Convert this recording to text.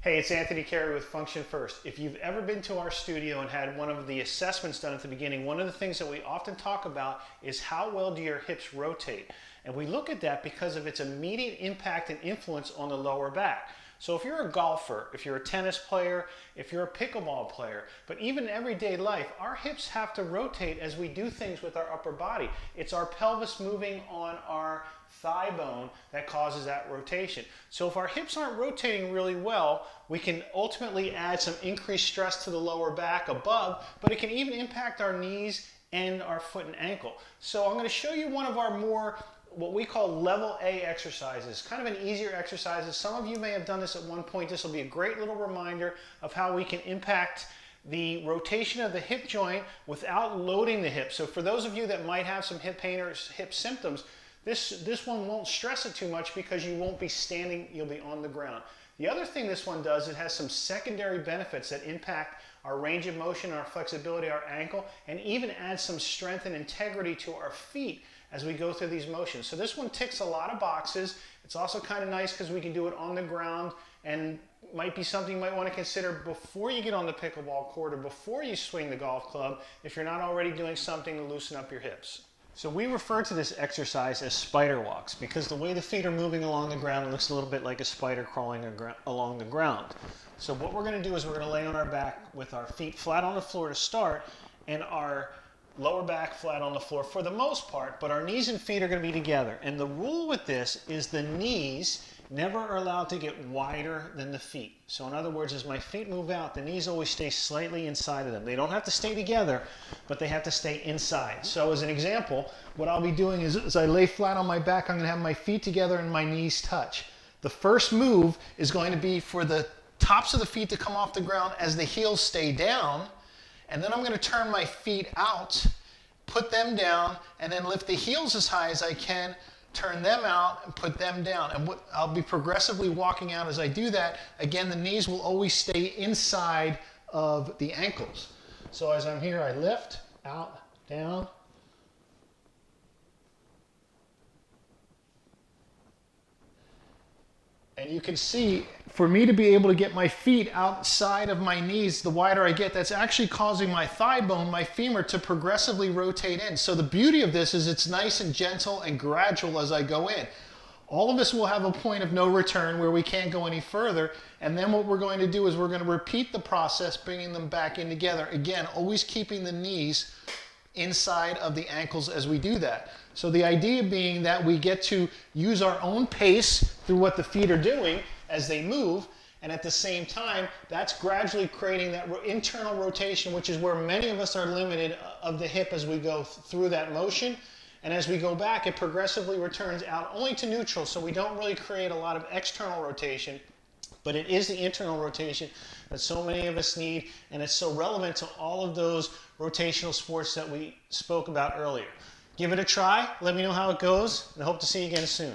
Hey, it's Anthony Carey with Function First. If you've ever been to our studio and had one of the assessments done at the beginning, one of the things that we often talk about is how well do your hips rotate? And we look at that because of its immediate impact and influence on the lower back. So if you're a golfer, if you're a tennis player, if you're a pickleball player, but even in everyday life, our hips have to rotate as we do things with our upper body. It's our pelvis moving on our thigh bone that causes that rotation. So if our hips aren't rotating really well, we can ultimately add some increased stress to the lower back above, but it can even impact our knees and our foot and ankle. So I'm going to show you one of our more what we call level A exercises, kind of an easier exercises. Some of you may have done this at one point. This will be a great little reminder of how we can impact the rotation of the hip joint without loading the hip. So for those of you that might have some hip pain or hip symptoms, this one won't stress it too much because you won't be standing, you'll be on the ground. The other thing this one does, it has some secondary benefits that impact our range of motion, our flexibility, our ankle, and even adds some strength and integrity to our feet as we go through these motions. So this one ticks a lot of boxes. It's also kind of nice because we can do it on the ground and might be something you might want to consider before you get on the pickleball court or before you swing the golf club if you're not already doing something to loosen up your hips. So we refer to this exercise as spider walks because the way the feet are moving along the ground, it looks a little bit like a spider crawling along the ground. So what we're going to do is we're going to lay on our back with our feet flat on the floor to start and our lower back flat on the floor for the most part, but our knees and feet are going to be together. And the rule with this is the knees never are allowed to get wider than the feet. So in other words, as my feet move out, the knees always stay slightly inside of them. They don't have to stay together, but they have to stay inside. So as an example, what I'll be doing is as I lay flat on my back, I'm going to have my feet together and my knees touch. The first move is going to be for the tops of the feet to come off the ground as the heels stay down. And then I'm going to turn my feet out, put them down, and then lift the heels as high as I can, turn them out, and put them down. And I'll be progressively walking out as I do that. Again, the knees will always stay inside of the ankles. So as I'm here, I lift, out, down. And you can see, for me to be able to get my feet outside of my knees, the wider I get, that's actually causing my thigh bone, my femur, to progressively rotate in. So the beauty of this is it's nice and gentle and gradual as I go in. All of us will have a point of no return where we can't go any further. And then what we're going to do is we're going to repeat the process, bringing them back in together. Again, always keeping the knees inside of the ankles as we do that. So the idea being that we get to use our own pace through what the feet are doing as they move, and at the same time, that's gradually creating that internal rotation, which is where many of us are limited of the hip as we go through that motion. And as we go back, it progressively returns out only to neutral, so we don't really create a lot of external rotation, but it is the internal rotation that so many of us need, and it's so relevant to all of those rotational sports that we spoke about earlier. Give it a try, let me know how it goes, and I hope to see you again soon.